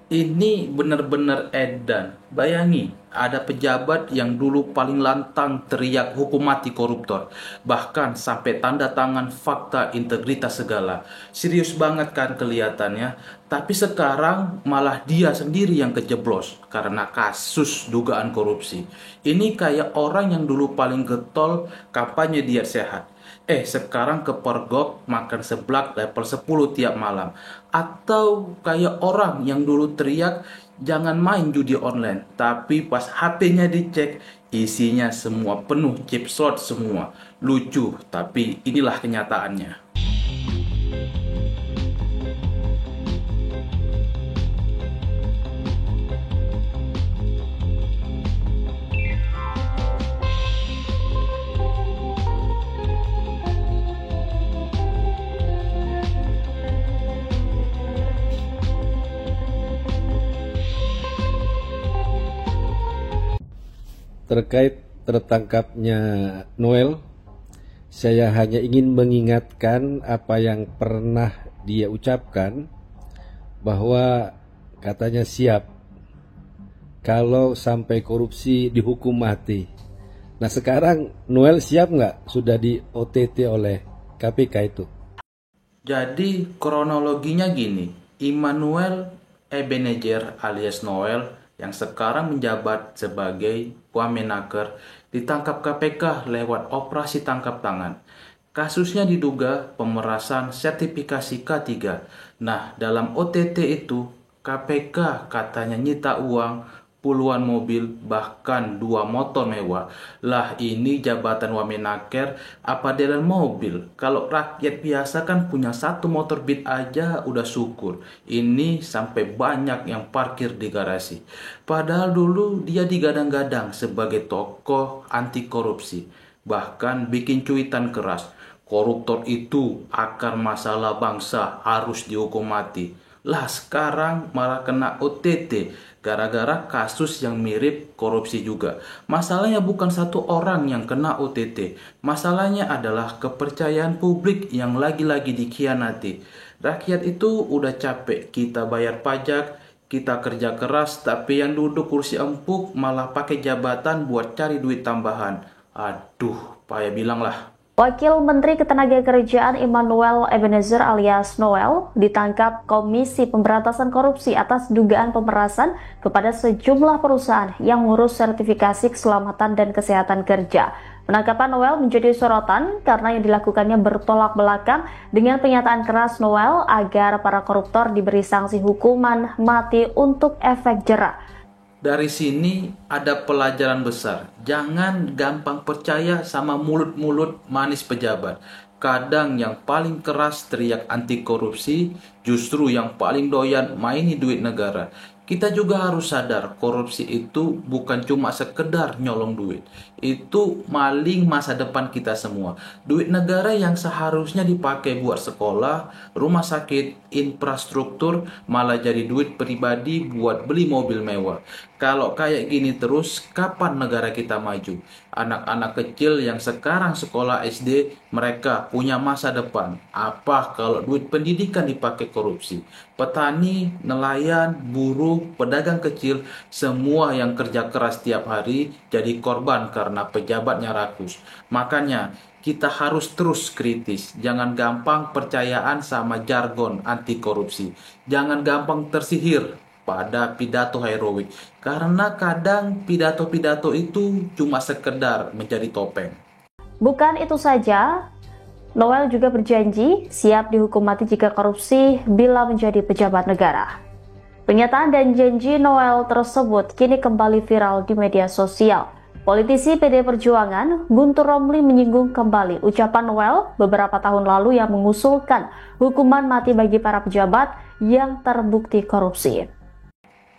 Ini benar-benar edan. Bayangi, ada pejabat yang dulu paling lantang teriak hukum mati koruptor. Bahkan sampai tanda tangan fakta integritas segala. Serius banget kan kelihatannya. Tapi sekarang malah dia sendiri yang kejeblos karena kasus dugaan korupsi. Ini kayak orang yang dulu paling getol kampanye diet sehat. Sekarang kepergok makan seblak level 10 tiap malam. Atau kayak orang yang dulu teriak jangan main judi online, tapi pas HP-nya dicek isinya semua penuh chip slot semua. Lucu, tapi inilah kenyataannya. Terkait tertangkapnya Noel, saya hanya ingin mengingatkan apa yang pernah dia ucapkan, bahwa katanya siap kalau sampai korupsi dihukum mati. Nah sekarang Noel siap nggak sudah di OTT oleh KPK itu? Jadi kronologinya gini, Immanuel Ebenezer alias Noel yang sekarang menjabat sebagai Wamenaker ditangkap KPK lewat operasi tangkap tangan. Kasusnya diduga pemerasan sertifikasi K3. Nah, dalam OTT itu KPK katanya nyita uang puluhan mobil, bahkan 2 motor mewah. Lah ini jabatan Wamenaker apa dalam mobil? Kalau rakyat biasa kan punya 1 motor Beat aja udah syukur. Ini sampai banyak yang parkir di garasi. Padahal dulu dia digadang-gadang sebagai tokoh anti korupsi. Bahkan bikin cuitan keras. Koruptor itu akar masalah bangsa, harus dihukum mati. Lah sekarang malah kena OTT gara-gara kasus yang mirip korupsi juga. Masalahnya bukan satu orang yang kena OTT. Masalahnya adalah kepercayaan publik yang lagi-lagi dikhianati. Rakyat itu udah capek kita bayar pajak, kita kerja keras, tapi yang duduk kursi empuk malah pakai jabatan buat cari duit tambahan. Aduh, payah bilang lah. Wakil Menteri Ketenagakerjaan Immanuel Ebenezer alias Noel ditangkap Komisi Pemberantasan Korupsi atas dugaan pemerasan kepada sejumlah perusahaan yang mengurus sertifikasi keselamatan dan kesehatan kerja. Penangkapan Noel menjadi sorotan karena yang dilakukannya bertolak belakang dengan pernyataan keras Noel agar para koruptor diberi sanksi hukuman mati untuk efek jera. Dari sini ada pelajaran besar. Jangan gampang percaya sama mulut-mulut manis pejabat. Kadang yang paling keras teriak anti korupsi, justru yang paling doyan maini duit negara. Kita juga harus sadar korupsi itu bukan cuma sekedar nyolong duit. Itu maling masa depan kita semua. Duit negara yang seharusnya dipakai buat sekolah, rumah sakit, infrastruktur, malah jadi duit pribadi buat beli mobil mewah. Kalau kayak gini terus, kapan negara kita maju? Anak-anak kecil yang sekarang sekolah SD, mereka punya masa depan. Apa kalau duit pendidikan dipakai korupsi? Petani, nelayan, buruh, pedagang kecil, semua yang kerja keras tiap hari jadi korban karena pejabatnya rakus. Makanya kita harus terus kritis. Jangan gampang percayaan sama jargon anti korupsi. Jangan gampang tersihir pada pidato heroik. Karena kadang pidato-pidato itu cuma sekedar menjadi topeng. Bukan itu saja, Noel juga berjanji siap dihukum mati jika korupsi bila menjadi pejabat negara. Pernyataan dan janji Noel tersebut kini kembali viral di media sosial. Politisi PD Perjuangan Guntur Romli menyinggung kembali ucapan Noel beberapa tahun lalu yang mengusulkan hukuman mati bagi para pejabat yang terbukti korupsi.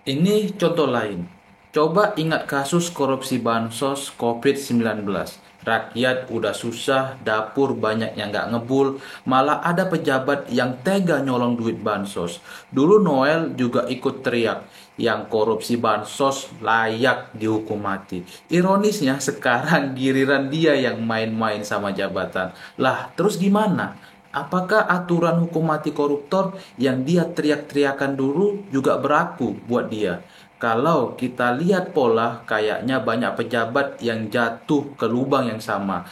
Ini contoh lain. Coba ingat kasus korupsi bansos COVID-19. Rakyat udah susah, dapur banyak yang nggak ngebul, malah ada pejabat yang tega nyolong duit bansos. Dulu Noel juga ikut teriak, yang korupsi bansos layak dihukum mati. Ironisnya sekarang giliran dia yang main-main sama jabatan. Lah terus gimana? Apakah aturan hukum mati koruptor yang dia teriak-teriakan dulu juga berlaku buat dia? Kalau kita lihat pola, kayaknya banyak pejabat yang jatuh ke lubang yang sama.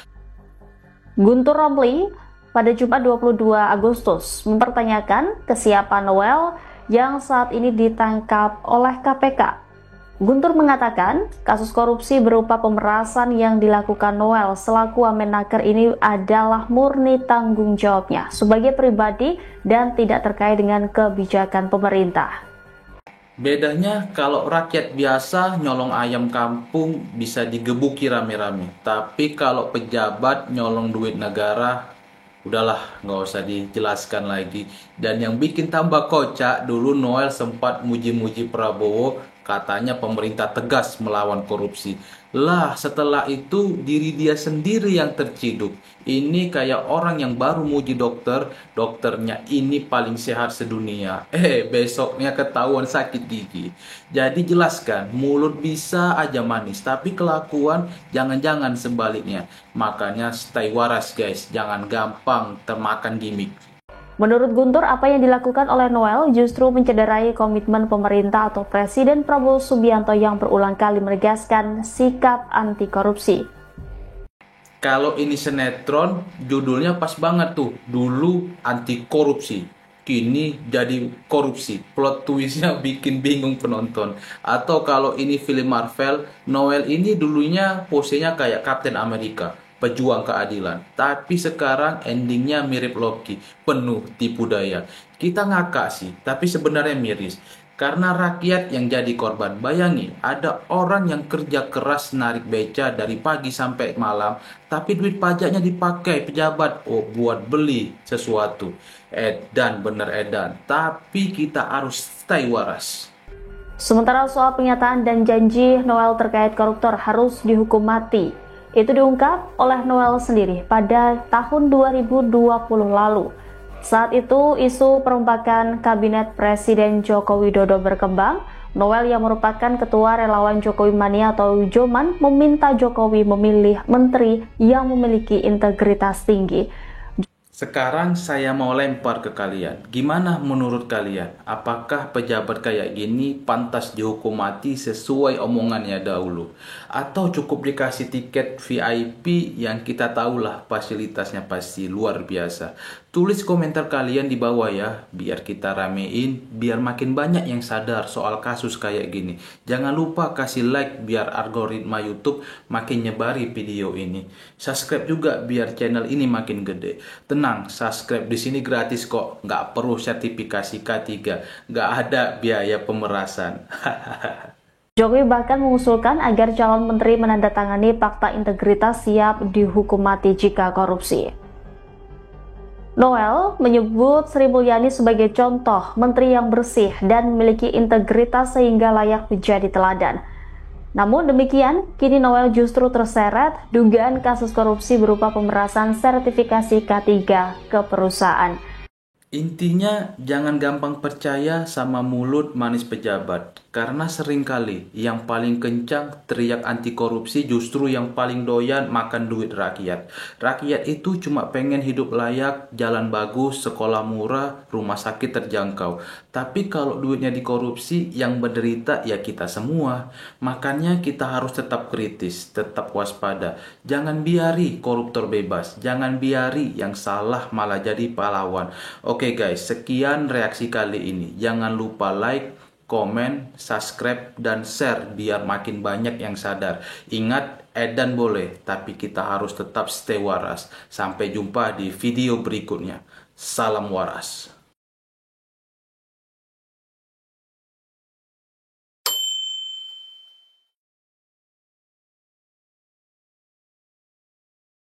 Guntur Romli pada Jumat 22 Agustus mempertanyakan kesiapan Noel yang saat ini ditangkap oleh KPK. Guntur mengatakan kasus korupsi berupa pemerasan yang dilakukan Noel selaku Wamenaker ini adalah murni tanggung jawabnya sebagai pribadi dan tidak terkait dengan kebijakan pemerintah. Bedanya kalau rakyat biasa nyolong ayam kampung bisa digebuki rame-rame. Tapi kalau pejabat nyolong duit negara, udahlah nggak usah dijelaskan lagi. Dan yang bikin tambah kocak, dulu Noel sempat muji-muji Prabowo, katanya pemerintah tegas melawan korupsi. Lah setelah itu diri dia sendiri yang terciduk. Ini kayak orang yang baru muji dokter, dokternya ini paling sehat sedunia. Besoknya ketahuan sakit gigi. Jadi jelaskan, mulut bisa aja manis, tapi kelakuan jangan-jangan sebaliknya. Makanya stay waras guys, jangan gampang termakan gimmick. Menurut Guntur, apa yang dilakukan oleh Noel justru mencederai komitmen pemerintah atau Presiden Prabowo Subianto yang berulang kali menegaskan sikap anti korupsi. Kalau ini sinetron, judulnya pas banget tuh. Dulu anti korupsi, kini jadi korupsi. Plot twistnya bikin bingung penonton. Atau kalau ini film Marvel, Noel ini dulunya posenya kayak Kapten Amerika, pejuang keadilan. Tapi sekarang endingnya mirip Loki, penuh tipu daya. Kita ngakak sih, tapi sebenarnya miris. Karena rakyat yang jadi korban. Bayangi, ada orang yang kerja keras narik beca dari pagi sampai malam, tapi duit pajaknya dipakai pejabat buat beli sesuatu. Edan bener edan, tapi kita harus stay waras. Sementara soal pernyataan dan janji Noel terkait koruptor harus dihukum mati, itu diungkap oleh Noel sendiri pada tahun 2020 lalu. Saat itu isu perombakan kabinet Presiden Joko Widodo berkembang. Noel yang merupakan ketua relawan Jokowi Mania atau Joman meminta Jokowi memilih menteri yang memiliki integritas tinggi. Sekarang saya mau lempar ke kalian. Gimana menurut kalian? Apakah pejabat kayak gini pantas dihukum mati sesuai omongannya dahulu? Atau cukup dikasih tiket VIP yang kita tahulah fasilitasnya pasti luar biasa? Tulis komentar kalian di bawah ya, biar kita ramein, biar makin banyak yang sadar soal kasus kayak gini. Jangan lupa kasih like biar algoritma YouTube makin nyebari video ini. Subscribe juga biar channel ini makin gede. Tenang, subscribe di sini gratis kok, nggak perlu sertifikasi K3, nggak ada biaya pemerasan. Jokowi bahkan mengusulkan agar calon menteri menandatangani fakta integritas siap dihukum mati jika korupsi. Noel menyebut Sri Mulyani sebagai contoh menteri yang bersih dan memiliki integritas sehingga layak menjadi teladan. Namun demikian, kini Noel justru terseret dugaan kasus korupsi berupa pemerasan sertifikasi K3 ke perusahaan. Intinya jangan gampang percaya sama mulut manis pejabat. Karena seringkali yang paling kencang teriak anti korupsi justru yang paling doyan makan duit rakyat. Rakyat itu cuma pengen hidup layak, jalan bagus, sekolah murah, rumah sakit terjangkau. Tapi kalau duitnya dikorupsi, yang menderita ya kita semua. Makanya kita harus tetap kritis, tetap waspada. Jangan biari koruptor bebas, jangan biari yang salah malah jadi pahlawan. Oke guys, sekian reaksi kali ini. Jangan lupa like, komen, subscribe, dan share biar makin banyak yang sadar. Ingat, edan boleh, tapi kita harus tetap stay waras. Sampai jumpa di video berikutnya. Salam waras.